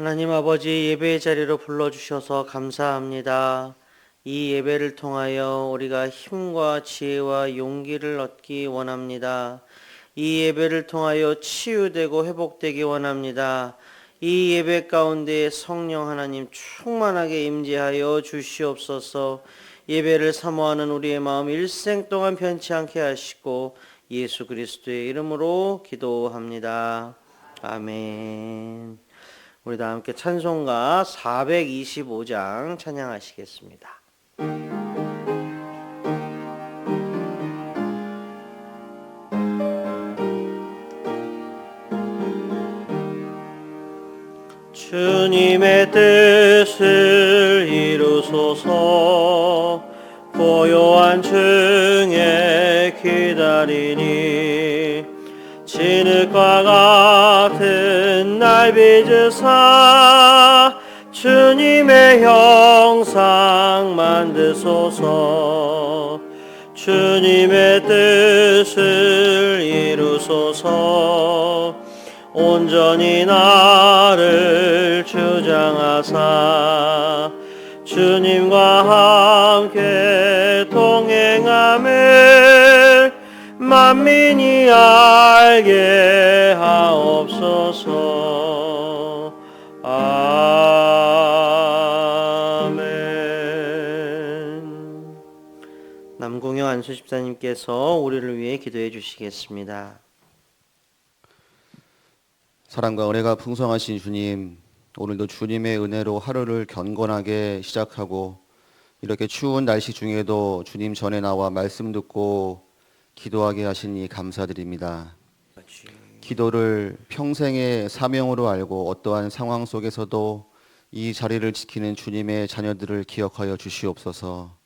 하나님 아버지 예배의 자리로 불러주셔서 감사합니다. 이 예배를 통하여 우리가 힘과 지혜와 용기를 얻기 원합니다. 이 예배를 통하여 치유되고 회복되기 원합니다. 이 예배 가운데 성령 하나님 충만하게 임재하여 주시옵소서. 예배를 사모하는 우리의 마음 일생 동안 변치 않게 하시고 예수 그리스도의 이름으로 기도합니다. 아멘. 우리 다 함께 찬송가 425장 찬양하시겠습니다. 주님의 뜻을 이루소서. 고요한 중에 기다리니 진흙과 같은 날 빚으사 주님의 형상 만드소서. 주님의 뜻을 이루소서. 온전히 나를 주장하사 주님과 함께 동행함을 만민이 알게 하옵소서. 아멘. 남궁영 안수집사님께서 우리를 위해 기도해 주시겠습니다. 사랑과 은혜가 풍성하신 주님, 오늘도 주님의 은혜로 하루를 경건하게 시작하고 이렇게 추운 날씨 중에도 주님 전에 나와 말씀 듣고 기도하게 하시니 감사드립니다. 기도를 평생의 사명으로 알고 어떠한 상황 속에서도 이 자리를 지키는 주님의 자녀들을 기억하여 주시옵소서.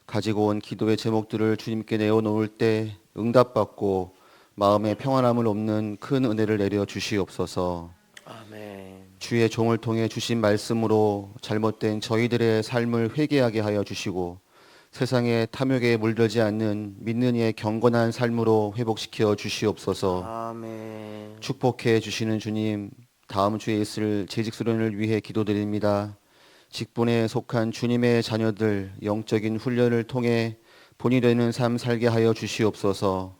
가지고 온 기도의 제목들을 주님께 내어놓을 때 응답받고 마음에 평안함을 얻는 큰 은혜를 내려 주시옵소서. 아멘. 주의 종을 통해 주신 말씀으로 잘못된 저희들의 삶을 회개하게 하여 주시고 세상의 탐욕에 물들지 않는 믿는 이의 경건한 삶으로 회복시켜 주시옵소서. 아멘. 축복해 주시는 주님, 다음 주에 있을 재직수련을 위해 기도드립니다. 직분에 속한 주님의 자녀들 영적인 훈련을 통해 본이 되는 삶 살게 하여 주시옵소서.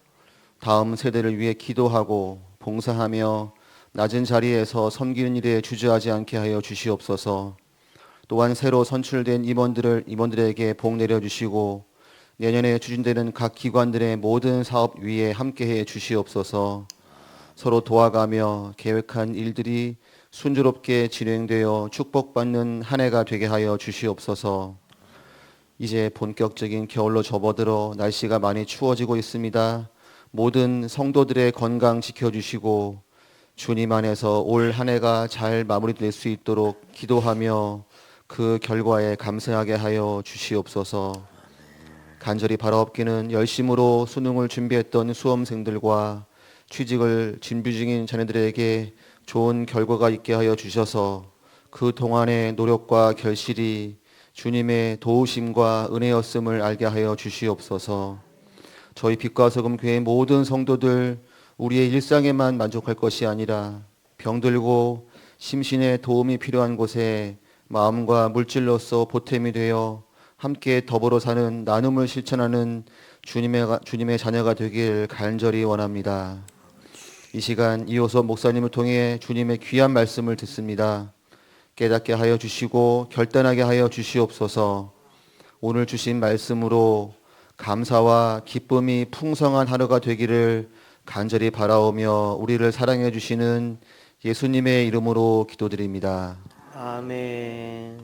다음 세대를 위해 기도하고 봉사하며 낮은 자리에서 섬기는 일에 주저하지 않게 하여 주시옵소서. 또한 새로 선출된 임원들에게 복 내려주시고 내년에 추진되는 각 기관들의 모든 사업 위에 함께해 주시옵소서. 서로 도와가며 계획한 일들이 순조롭게 진행되어 축복받는 한 해가 되게 하여 주시옵소서. 이제 본격적인 겨울로 접어들어 날씨가 많이 추워지고 있습니다. 모든 성도들의 건강 지켜주시고 주님 안에서 올 한 해가 잘 마무리될 수 있도록 기도하며 그 결과에 감사하게 하여 주시옵소서. 간절히 바라옵기는 열심으로 수능을 준비했던 수험생들과 취직을 준비 중인 자녀들에게 좋은 결과가 있게 하여 주셔서 그 동안의 노력과 결실이 주님의 도우심과 은혜였음을 알게 하여 주시옵소서. 저희 빛과 소금 교회 모든 성도들 우리의 일상에만 만족할 것이 아니라 병들고 심신의 도움이 필요한 곳에 마음과 물질로서 보탬이 되어 함께 더불어 사는 나눔을 실천하는 주님의 자녀가 되길 간절히 원합니다. 이 시간 이호섭 목사님을 통해 주님의 귀한 말씀을 듣습니다. 깨닫게 하여 주시고 결단하게 하여 주시옵소서. 오늘 주신 말씀으로 감사와 기쁨이 풍성한 하루가 되기를 간절히 바라오며 우리를 사랑해 주시는 예수님의 이름으로 기도드립니다. 아멘.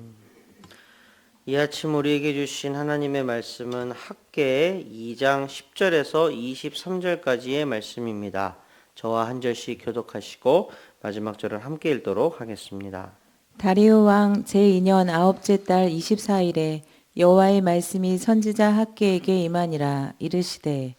이 아침 우리에게 주신 하나님의 말씀은 학개 2장 10절에서 23절까지의 말씀입니다. 저와 한 절씩 교독하시고 마지막 절을 함께 읽도록 하겠습니다. 다리오 왕 제2년 아홉째 달 24일에 여호와의 말씀이 선지자 학개에게 임하니라. 이르시되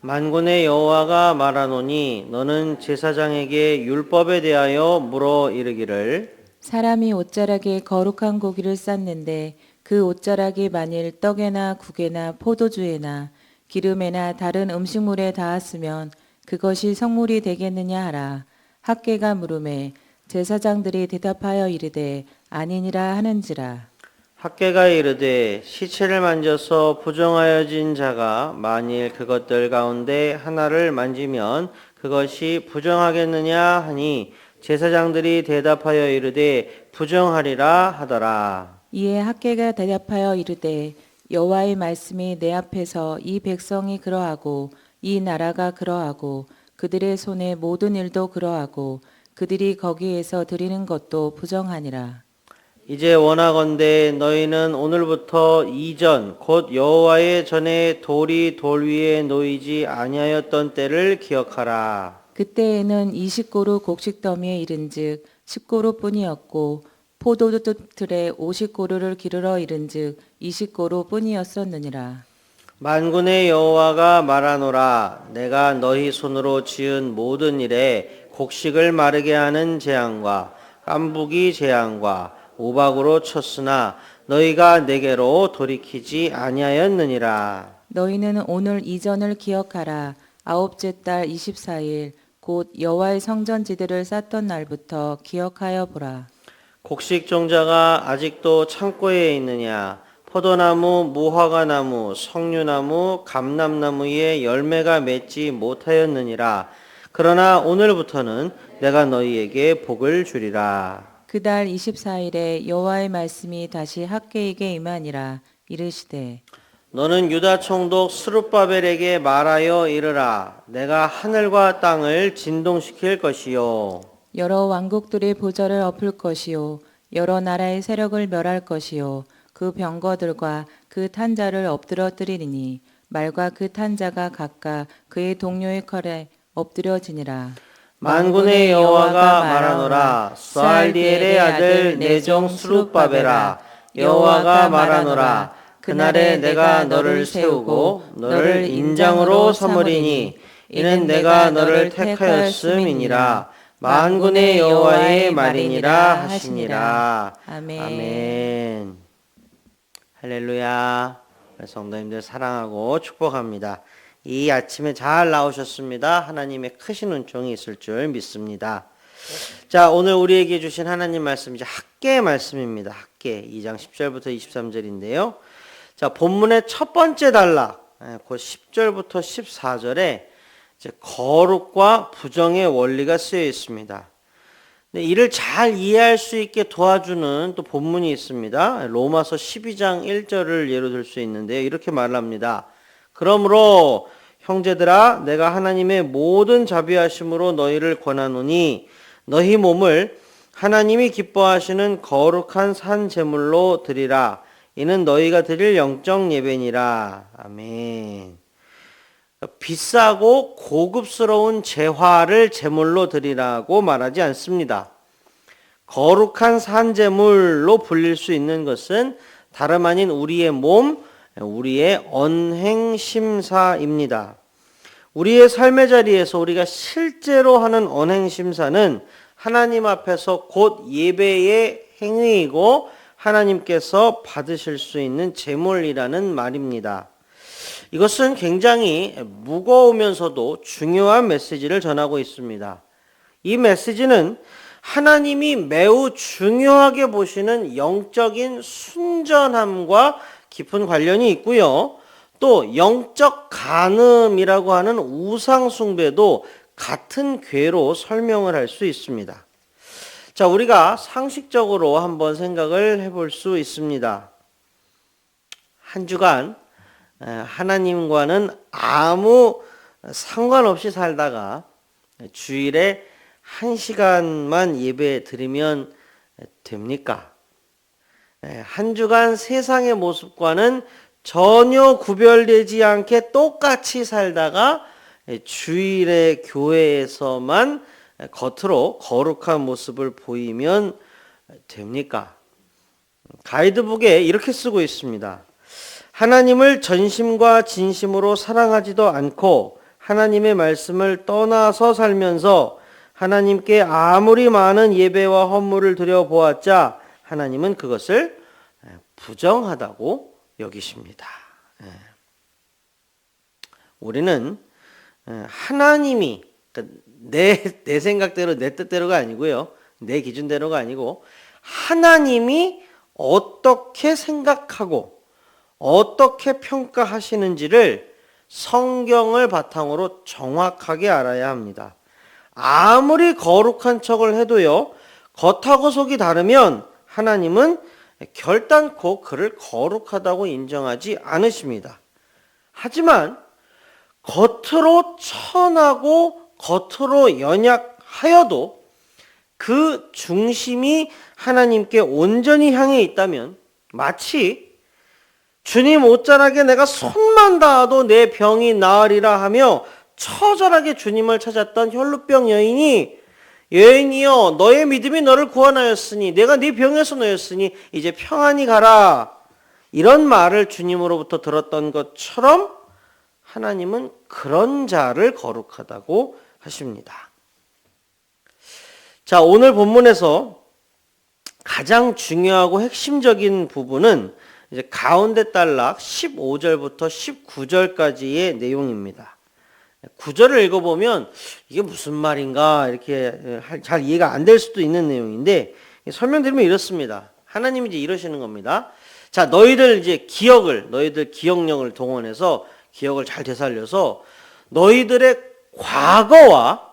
만군의 여호와가 말하노니 너는 제사장에게 율법에 대하여 물어 이르기를 사람이 옷자락에 거룩한 고기를 쌓는데 그 옷자락이 만일 떡에나 국에나 포도주에나 기름에나 다른 음식물에 닿았으면 그것이 성물이 되겠느냐 하라. 학개가 물음에 제사장들이 대답하여 이르되 아니니라 하는지라. 학개가 이르되 시체를 만져서 부정하여진 자가 만일 그것들 가운데 하나를 만지면 그것이 부정하겠느냐 하니 제사장들이 대답하여 이르되 부정하리라 하더라. 이에 학개가 대답하여 이르되 여호와의 말씀이 내 앞에서 이 백성이 그러하고 이 나라가 그러하고 그들의 손의 모든 일도 그러하고 그들이 거기에서 드리는 것도 부정하니라. 이제 원하건대 너희는 오늘부터 이전 곧 여호와의 전에 돌이 돌 위에 놓이지 아니하였던 때를 기억하라. 그때에는 20고루 곡식 더미에 이른즉 10고루뿐이었고 포도즙틀에 50고루를 기르러 이른즉 20고루뿐이었었느니라. 만군의 여호와가 말하노라. 내가 너희 손으로 지은 모든 일에 곡식을 마르게 하는 재앙과 깐부기 재앙과 우박으로 쳤으나 너희가 내게로 돌이키지 아니하였느니라. 너희는 오늘 이전을 기억하라. 아홉째 달 24일 곧 여호와의 성전지대를 쌓던 날부터 기억하여 보라. 곡식 종자가 아직도 창고에 있느냐? 포도나무, 무화과나무, 석류나무, 감람나무에 열매가 맺지 못하였느니라. 그러나 오늘부터는 내가 너희에게 복을 주리라. 그달 24일에 여호와의 말씀이 다시 학개에게 임하니라. 이르시되 너는 유다 총독 스룹바벨에게 말하여 이르라. 내가 하늘과 땅을 진동시킬 것이요. 여러 왕국들의 보좌를 엎을 것이요 여러 나라의 세력을 멸할 것이요 그 병거들과 그 탄자를 엎드러뜨리리니 말과 그 탄자가 각각 그의 동료의 칼에 엎드려지니라. 만군의 여호와가 말하노라. 스알디엘의 아들 내종 스룹바벨아, 여호와가 말하노라. 그날에 내가 너를 세우고 너를 인장으로 삼으리니 이는 내가 너를 택하였음이니라. 만군의 여호와의 말이니라 하시니라. 아멘. 아멘. 할렐루야. 성도님들 사랑하고 축복합니다. 이 아침에 잘 나오셨습니다. 하나님의 크신 은총이 있을 줄 믿습니다. 자, 오늘 우리에게 주신 하나님 말씀 이제 학개의 말씀입니다. 학개 2장 10절부터 23절인데요. 자, 본문의 첫 번째 단락, 그 10절부터 14절에 이제 거룩과 부정의 원리가 쓰여 있습니다. 근데 이를 잘 이해할 수 있게 도와주는 또 본문이 있습니다. 로마서 12장 1절을 예로 들 수 있는데요. 이렇게 말합니다. 그러므로 형제들아, 내가 하나님의 모든 자비하심으로 너희를 권하노니 너희 몸을 하나님이 기뻐하시는 거룩한 산 제물로 드리라. 이는 너희가 드릴 영적 예배니라. 아멘. 비싸고 고급스러운 제화를 제물로 드리라고 말하지 않습니다. 거룩한 산 제물로 불릴 수 있는 것은 다름 아닌 우리의 몸, 우리의 언행심사입니다. 우리의 삶의 자리에서 우리가 실제로 하는 언행심사는 하나님 앞에서 곧 예배의 행위이고 하나님께서 받으실 수 있는 제물이라는 말입니다. 이것은 굉장히 무거우면서도 중요한 메시지를 전하고 있습니다. 이 메시지는 하나님이 매우 중요하게 보시는 영적인 순전함과 깊은 관련이 있고요. 또 영적 간음이라고 하는 우상 숭배도 같은 궤로 설명을 할 수 있습니다. 자, 우리가 상식적으로 한번 생각을 해볼 수 있습니다. 한 주간 하나님과는 아무 상관없이 살다가 주일에 1시간만 예배 드리면 됩니까? 한 주간 세상의 모습과는 전혀 구별되지 않게 똑같이 살다가 주일에 교회에서만 겉으로 거룩한 모습을 보이면 됩니까? 가이드북에 이렇게 쓰고 있습니다. 하나님을 전심과 진심으로 사랑하지도 않고 하나님의 말씀을 떠나서 살면서 하나님께 아무리 많은 예배와 헌물을 드려보았자 하나님은 그것을 부정하다고 여기십니다. 우리는 하나님이 내 생각대로 내 뜻대로가 아니고요. 내 기준대로가 아니고 하나님이 어떻게 생각하고 어떻게 평가하시는지를 성경을 바탕으로 정확하게 알아야 합니다. 아무리 거룩한 척을 해도요, 겉하고 속이 다르면 하나님은 결단코 그를 거룩하다고 인정하지 않으십니다. 하지만 겉으로 천하고 겉으로 연약하여도 그 중심이 하나님께 온전히 향해 있다면 마치 주님 옷자락에 내가 손만 닿아도 내 병이 나으리라 하며 처절하게 주님을 찾았던 혈루병 여인이여 너의 믿음이 너를 구원하였으니 내가 네 병에서 놓였으니 이제 평안히 가라, 이런 말을 주님으로부터 들었던 것처럼 하나님은 그런 자를 거룩하다고 하십니다. 자, 오늘 본문에서 가장 중요하고 핵심적인 부분은 이제 가운데 단락 15절부터 19절까지의 내용입니다. 9절을 읽어보면 이게 무슨 말인가 이렇게 잘 이해가 안 될 수도 있는 내용인데, 설명드리면 이렇습니다. 하나님이 이제 이러시는 겁니다. 자, 너희들 기억력을 동원해서 기억을 잘 되살려서 너희들의 과거와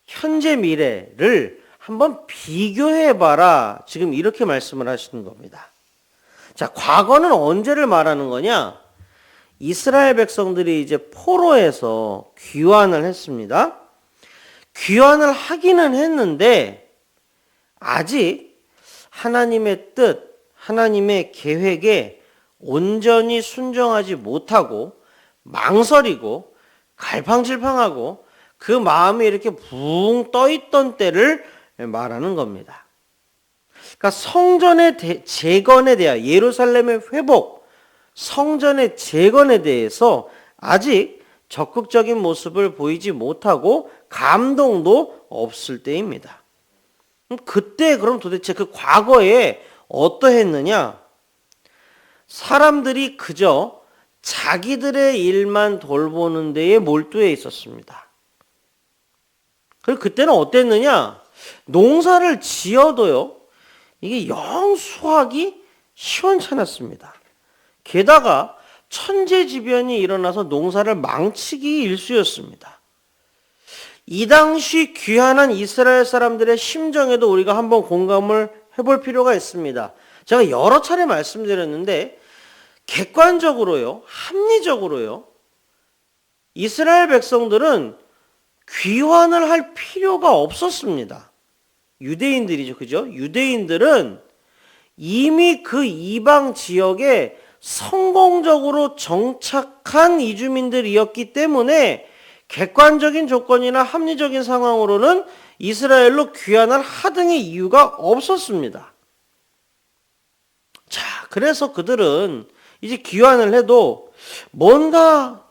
현재 미래를 한번 비교해봐라. 지금 이렇게 말씀을 하시는 겁니다. 자, 과거는 언제를 말하는 거냐? 이스라엘 백성들이 이제 포로에서 귀환을 했습니다. 귀환을 하기는 했는데 아직 하나님의 뜻, 하나님의 계획에 온전히 순종하지 못하고 망설이고 갈팡질팡하고 그 마음이 이렇게 붕 떠있던 때를 말하는 겁니다. 그러니까 성전의 재건에 대한, 예루살렘의 회복, 성전의 재건에 대해서 아직 적극적인 모습을 보이지 못하고 감동도 없을 때입니다. 그때 그럼 도대체 그 과거에 어떠했느냐? 사람들이 그저 자기들의 일만 돌보는 데에 몰두해 있었습니다. 그리고 그때는 어땠느냐? 농사를 지어도요, 이게 영 수확이 시원찮았습니다. 게다가 천재지변이 일어나서 농사를 망치기 일쑤였습니다. 이 당시 귀환한 이스라엘 사람들의 심정에도 우리가 한번 공감을 해볼 필요가 있습니다. 제가 여러 차례 말씀드렸는데 객관적으로요, 합리적으로요, 이스라엘 백성들은 귀환을 할 필요가 없었습니다. 유대인들이죠, 그죠? 유대인들은 이미 그 이방 지역에 성공적으로 정착한 이주민들이었기 때문에 객관적인 조건이나 합리적인 상황으로는 이스라엘로 귀환을 하등의 이유가 없었습니다. 자, 그래서 그들은 이제 귀환을 해도 뭔가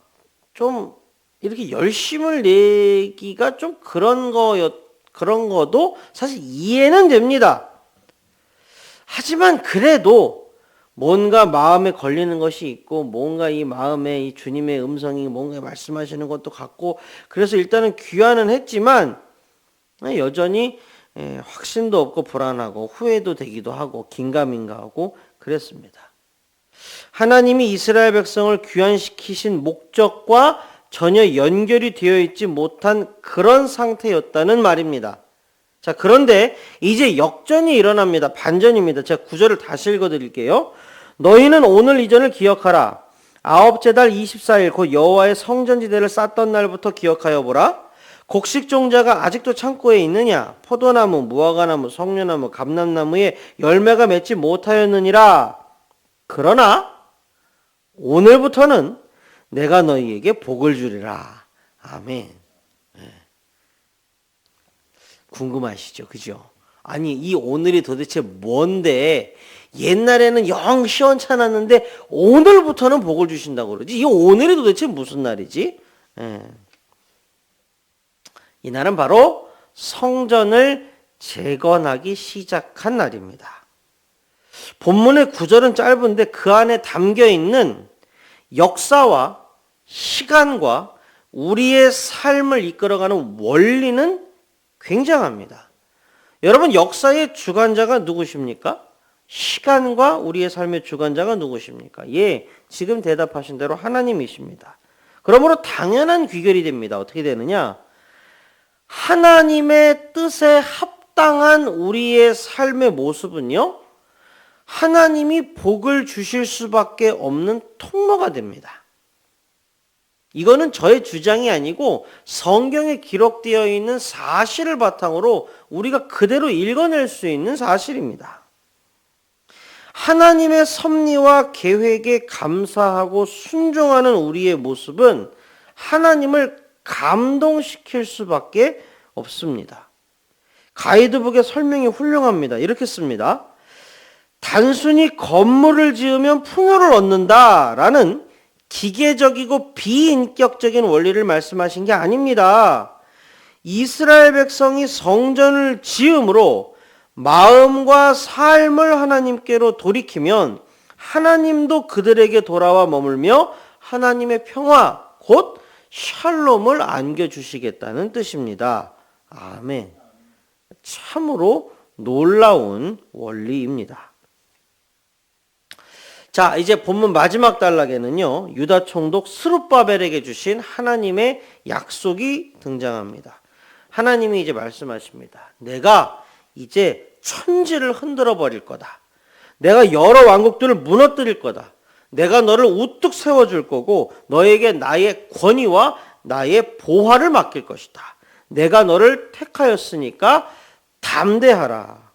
좀 이렇게 열심을 내기가 좀 그런 거도 사실 이해는 됩니다. 하지만 그래도 뭔가 마음에 걸리는 것이 있고, 뭔가 이 마음에 이 주님의 음성이 뭔가 말씀하시는 것도 같고, 그래서 일단은 귀환은 했지만 여전히 확신도 없고 불안하고 후회도 되기도 하고 긴가민가하고 그랬습니다. 하나님이 이스라엘 백성을 귀환시키신 목적과 전혀 연결이 되어 있지 못한 그런 상태였다는 말입니다. 자, 그런데 이제 역전이 일어납니다. 반전입니다. 제가 9절을 다시 읽어드릴게요. 너희는 오늘 이전을 기억하라. 아홉째 달 24일 곧 여호와의 성전지대를 쌓던 날부터 기억하여 보라. 곡식 종자가 아직도 창고에 있느냐? 포도나무, 무화과나무, 석류나무, 감람나무에 열매가 맺지 못하였느니라. 그러나 오늘부터는 내가 너희에게 복을 주리라. 아멘. 궁금하시죠? 그죠? 아니, 이 오늘이 도대체 뭔데? 옛날에는 영 시원찮았는데 오늘부터는 복을 주신다고 그러지? 이 오늘이 도대체 무슨 날이지? 이 날은 바로 성전을 재건하기 시작한 날입니다. 본문의 9절은 짧은데 그 안에 담겨 있는 역사와 시간과 우리의 삶을 이끌어가는 원리는 굉장합니다. 여러분, 역사의 주관자가 누구십니까? 시간과 우리의 삶의 주관자가 누구십니까? 예, 지금 대답하신 대로 하나님이십니다. 그러므로 당연한 귀결이 됩니다. 어떻게 되느냐? 하나님의 뜻에 합당한 우리의 삶의 모습은요, 하나님이 복을 주실 수밖에 없는 통로가 됩니다. 이거는 저의 주장이 아니고 성경에 기록되어 있는 사실을 바탕으로 우리가 그대로 읽어낼 수 있는 사실입니다. 하나님의 섭리와 계획에 감사하고 순종하는 우리의 모습은 하나님을 감동시킬 수밖에 없습니다. 가이드북의 설명이 훌륭합니다. 이렇게 씁니다. 단순히 건물을 지으면 풍요를 얻는다라는 기계적이고 비인격적인 원리를 말씀하신 게 아닙니다. 이스라엘 백성이 성전을 지음으로 마음과 삶을 하나님께로 돌이키면 하나님도 그들에게 돌아와 머물며 하나님의 평화, 곧 샬롬을 안겨주시겠다는 뜻입니다. 아멘. 참으로 놀라운 원리입니다. 자, 이제 본문 마지막 단락에는요, 유다 총독 스룹바벨에게 주신 하나님의 약속이 등장합니다. 하나님이 이제 말씀하십니다. 내가 이제 천지를 흔들어 버릴 거다. 내가 여러 왕국들을 무너뜨릴 거다. 내가 너를 우뚝 세워줄 거고 너에게 나의 권위와 나의 보화를 맡길 것이다. 내가 너를 택하였으니까 담대하라.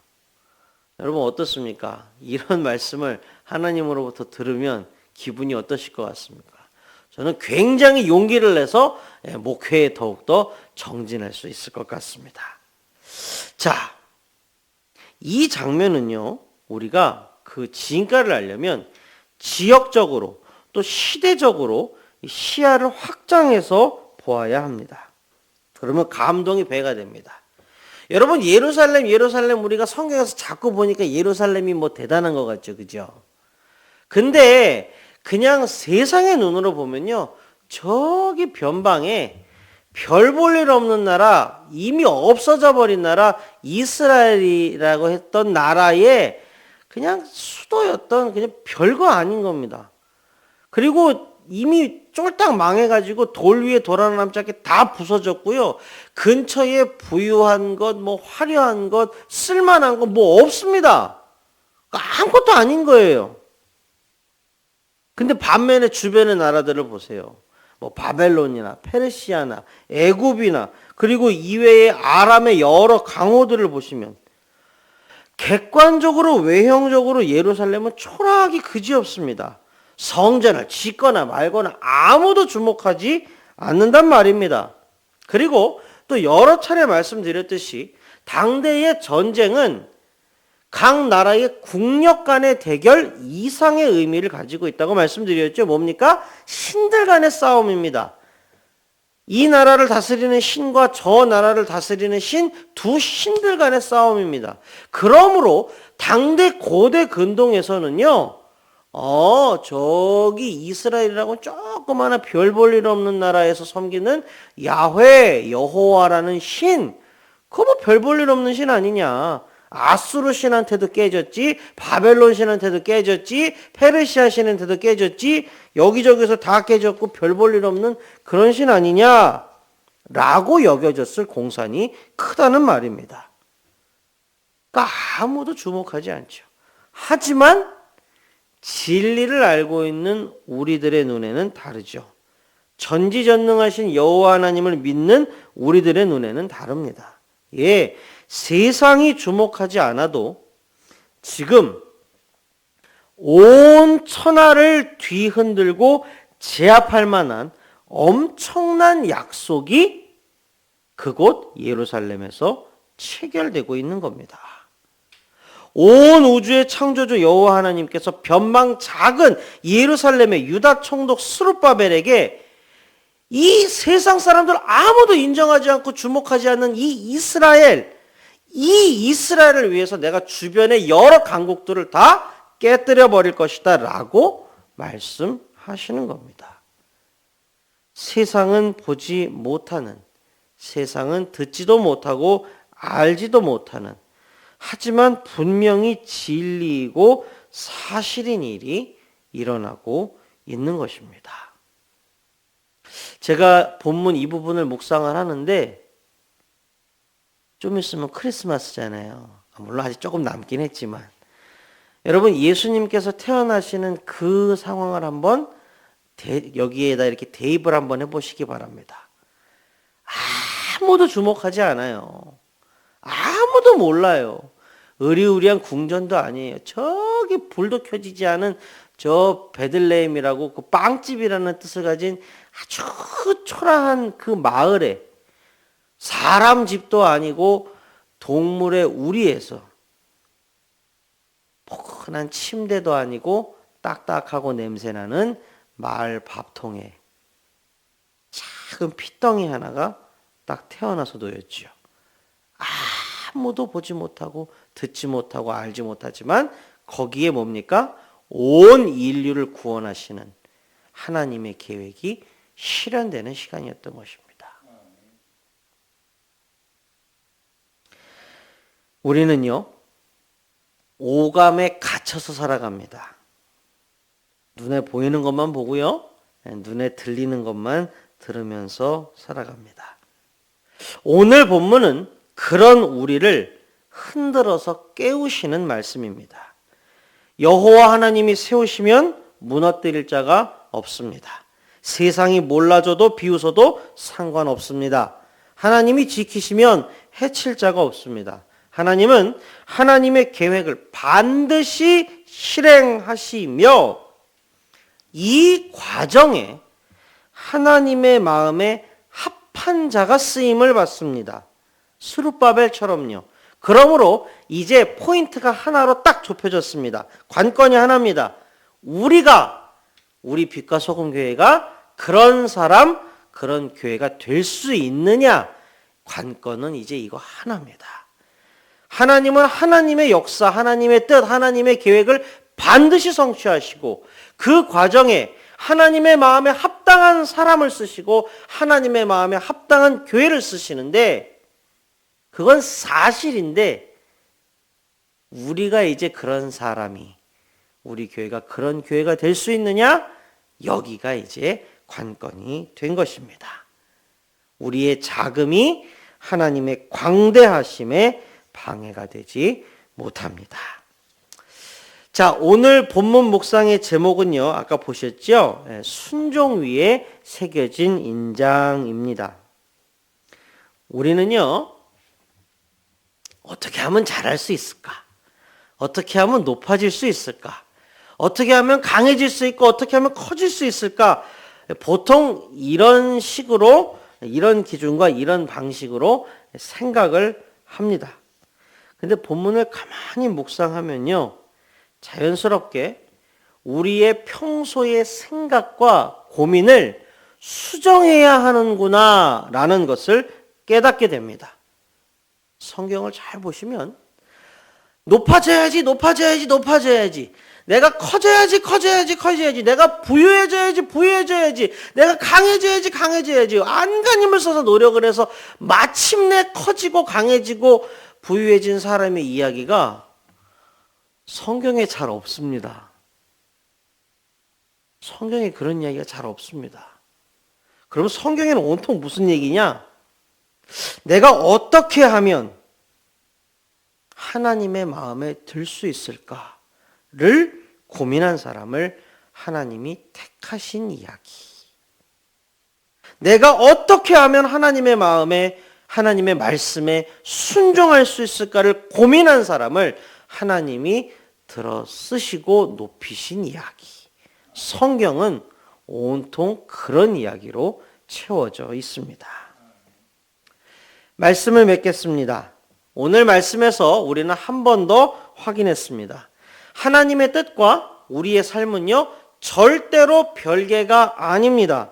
여러분 어떻습니까? 이런 말씀을 하나님으로부터 들으면 기분이 어떠실 것 같습니까? 저는 굉장히 용기를 내서 목회에 더욱더 정진할 수 있을 것 같습니다. 자, 이 장면은요, 우리가 그 진가를 알려면 지역적으로 또 시대적으로 시야를 확장해서 보아야 합니다. 그러면 감동이 배가 됩니다. 여러분, 예루살렘 우리가 성경에서 자꾸 보니까 예루살렘이 뭐 대단한 것 같죠, 그죠? 근데 그냥 세상의 눈으로 보면요, 저기 변방에 별 볼 일 없는 나라, 이미 없어져 버린 나라 이스라엘이라고 했던 나라의 그냥 수도였던 그냥 별거 아닌 겁니다. 그리고 이미 쫄딱 망해가지고 돌 위에 도라남짝게 다 부서졌고요. 근처에 부유한 것, 뭐 화려한 것, 쓸만한 것 뭐 없습니다. 아무것도 아닌 거예요. 근데 반면에 주변의 나라들을 보세요. 뭐 바벨론이나 페르시아나 애굽이나 그리고 이외의 아람의 여러 강호들을 보시면 객관적으로 외형적으로 예루살렘은 초라하기 그지없습니다. 성전을 짓거나 말거나 아무도 주목하지 않는단 말입니다. 그리고 또 여러 차례 말씀드렸듯이 당대의 전쟁은 각 나라의 국력 간의 대결 이상의 의미를 가지고 있다고 말씀드렸죠. 뭡니까? 신들 간의 싸움입니다. 이 나라를 다스리는 신과 저 나라를 다스리는 신, 두 신들 간의 싸움입니다. 그러므로 당대 고대 근동에서는요, 저기 이스라엘이라고 조그마한 별 볼 일 없는 나라에서 섬기는 야훼, 여호와라는 신, 그거 뭐 별 볼 일 없는 신 아니냐. 아수르 신한테도 깨졌지, 바벨론 신한테도 깨졌지, 페르시아 신한테도 깨졌지, 여기저기서 다 깨졌고 별 볼 일 없는 그런 신 아니냐 라고 여겨졌을 공산이 크다는 말입니다. 그러니까 아무도 주목하지 않죠. 하지만 진리를 알고 있는 우리들의 눈에는 다르죠. 전지전능하신 여호와 하나님을 믿는 우리들의 눈에는 다릅니다. 예, 세상이 주목하지 않아도 지금 온 천하를 뒤흔들고 제압할 만한 엄청난 약속이 그곳 예루살렘에서 체결되고 있는 겁니다. 온 우주의 창조주 여호와 하나님께서 변방 작은 예루살렘의 유다 총독 스룹바벨에게 이 세상 사람들 아무도 인정하지 않고 주목하지 않는 이 이스라엘을 위해서 내가 주변의 여러 강국들을 다 깨뜨려 버릴 것이다 라고 말씀하시는 겁니다. 세상은 보지 못하는, 세상은 듣지도 못하고 알지도 못하는 하지만 분명히 진리이고 사실인 일이 일어나고 있는 것입니다. 제가 본문 이 부분을 묵상을 하는데 좀 있으면 크리스마스잖아요. 물론 아직 조금 남긴 했지만 여러분 예수님께서 태어나시는 그 상황을 한번 여기에다 이렇게 대입을 한번 해보시기 바랍니다. 아무도 주목하지 않아요. 아무도 몰라요. 의리의리한 궁전도 아니에요. 저기 불도 켜지지 않은 저 베들레헴이라고 그 빵집이라는 뜻을 가진 아주 초라한 그 마을에 사람 집도 아니고 동물의 우리에서 포근한 침대도 아니고 딱딱하고 냄새나는 마을 밥통에 작은 핏덩이 하나가 딱 태어나서 놓였지요. 아무도 보지 못하고 듣지 못하고 알지 못하지만 거기에 뭡니까? 온 인류를 구원하시는 하나님의 계획이 실현되는 시간이었던 것입니다. 우리는요, 오감에 갇혀서 살아갑니다. 눈에 보이는 것만 보고요, 눈에 들리는 것만 들으면서 살아갑니다. 오늘 본문은 그런 우리를 흔들어서 깨우시는 말씀입니다. 여호와 하나님이 세우시면 무너뜨릴 자가 없습니다. 세상이 몰라줘도 비웃어도 상관없습니다. 하나님이 지키시면 해칠 자가 없습니다. 하나님은 하나님의 계획을 반드시 실행하시며 이 과정에 하나님의 마음에 합한 자가 쓰임을 받습니다. 스룹바벨처럼요. 그러므로 이제 포인트가 하나로 딱 좁혀졌습니다. 관건이 하나입니다. 우리 빛과 소금 교회가 그런 사람, 그런 교회가 될 수 있느냐? 관건은 이제 이거 하나입니다. 하나님은 하나님의 역사, 하나님의 뜻, 하나님의 계획을 반드시 성취하시고 그 과정에 하나님의 마음에 합당한 사람을 쓰시고 하나님의 마음에 합당한 교회를 쓰시는데 그건 사실인데 우리가 이제 그런 사람이 우리 교회가 그런 교회가 될 수 있느냐? 여기가 이제 관건이 된 것입니다. 우리의 자금이 하나님의 광대하심에 방해가 되지 못합니다. 자, 오늘 본문 묵상의 제목은요, 아까 보셨죠? 순종 위에 새겨진 인장입니다. 우리는요, 어떻게 하면 잘할 수 있을까? 어떻게 하면 높아질 수 있을까? 어떻게 하면 강해질 수 있고 어떻게 하면 커질 수 있을까? 보통 이런 식으로 이런 기준과 이런 방식으로 생각을 합니다. 근데 본문을 가만히 묵상하면요, 자연스럽게 우리의 평소의 생각과 고민을 수정해야 하는구나 라는 것을 깨닫게 됩니다. 성경을 잘 보시면 높아져야지 높아져야지 높아져야지 내가 커져야지 내가 부유해져야지 내가 강해져야지 안간힘을 써서 노력을 해서 마침내 커지고 강해지고 부유해진 사람의 이야기가 성경에 잘 없습니다. 성경에 그런 이야기가 잘 없습니다. 그럼 성경에는 온통 무슨 얘기냐? 내가 어떻게 하면 하나님의 마음에 들 수 있을까를 고민한 사람을 하나님이 택하신 이야기. 내가 어떻게 하면 하나님의 마음에, 하나님의 말씀에 순종할 수 있을까를 고민한 사람을 하나님이 들어 쓰시고 높이신 이야기. 성경은 온통 그런 이야기로 채워져 있습니다. 말씀을 맺겠습니다. 오늘 말씀에서 우리는 한 번 더 확인했습니다. 하나님의 뜻과 우리의 삶은요, 절대로 별개가 아닙니다.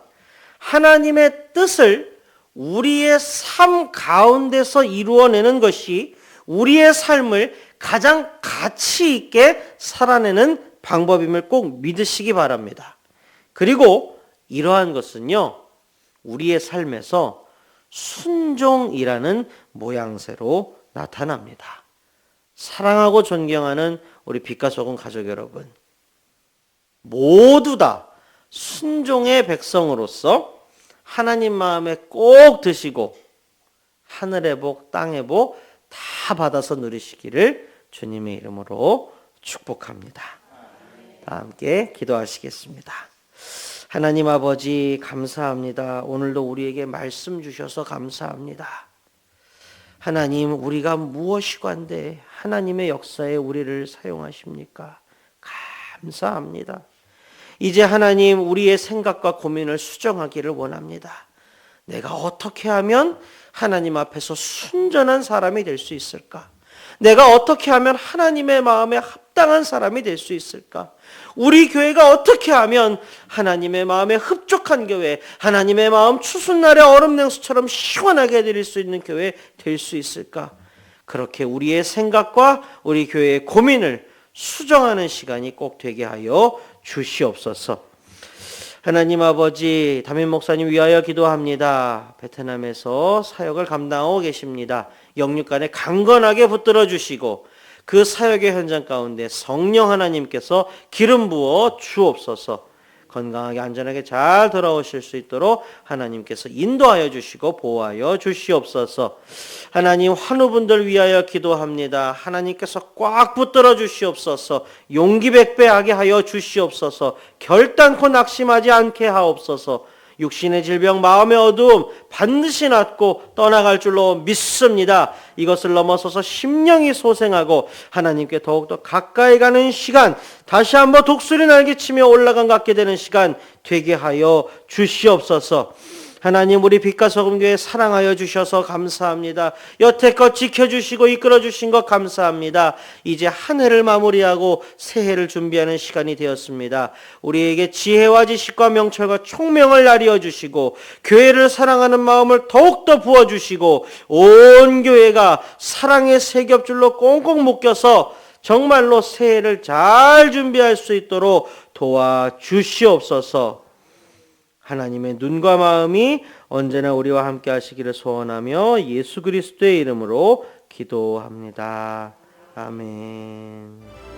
하나님의 뜻을 우리의 삶 가운데서 이루어내는 것이 우리의 삶을 가장 가치 있게 살아내는 방법임을 꼭 믿으시기 바랍니다. 그리고 이러한 것은요, 우리의 삶에서 순종이라는 모양새로 나타납니다. 사랑하고 존경하는 우리 빛과 소금 가족 여러분, 모두 다 순종의 백성으로서 하나님 마음에 꼭 드시고 하늘의 복, 땅의 복 다 받아서 누리시기를 주님의 이름으로 축복합니다. 다 함께 기도하시겠습니다. 하나님 아버지 감사합니다. 오늘도 우리에게 말씀 주셔서 감사합니다. 하나님, 우리가 무엇이관데 하나님의 역사에 우리를 사용하십니까? 감사합니다. 이제 하나님, 우리의 생각과 고민을 수정하기를 원합니다. 내가 어떻게 하면 하나님 앞에서 순전한 사람이 될 수 있을까? 내가 어떻게 하면 하나님의 마음에 합당한 사람이 될 수 있을까? 우리 교회가 어떻게 하면 하나님의 마음에 흡족한 교회, 하나님의 마음 추수날의 얼음 냉수처럼 시원하게 드릴 수 있는 교회 될 수 있을까? 그렇게 우리의 생각과 우리 교회의 고민을 수정하는 시간이 꼭 되게 하여 주시옵소서. 하나님 아버지, 담임 목사님 위하여 기도합니다. 베트남에서 사역을 감당하고 계십니다. 영육간에 강건하게 붙들어 주시고 그 사역의 현장 가운데 성령 하나님께서 기름 부어 주옵소서. 건강하게 안전하게 잘 돌아오실 수 있도록 하나님께서 인도하여 주시고 보호하여 주시옵소서. 하나님, 환우분들 위하여 기도합니다. 하나님께서 꽉 붙들어 주시옵소서. 용기 백배하게 하여 주시옵소서. 결단코 낙심하지 않게 하옵소서. 육신의 질병, 마음의 어두움 반드시 낫고 떠나갈 줄로 믿습니다. 이것을 넘어서서 심령이 소생하고 하나님께 더욱더 가까이 가는 시간, 다시 한번 독수리 날개치며 올라간 갖게 되는 시간 되게 하여 주시옵소서. 하나님, 우리 빛과 소금교회 사랑하여 주셔서 감사합니다. 여태껏 지켜주시고 이끌어주신 것 감사합니다. 이제 한 해를 마무리하고 새해를 준비하는 시간이 되었습니다. 우리에게 지혜와 지식과 명철과 총명을 나뉘어 주시고 교회를 사랑하는 마음을 더욱더 부어주시고 온 교회가 사랑의 세 겹줄로 꽁꽁 묶여서 정말로 새해를 잘 준비할 수 있도록 도와주시옵소서. 하나님의 눈과 마음이 언제나 우리와 함께 하시기를 소원하며 예수 그리스도의 이름으로 기도합니다. 아멘.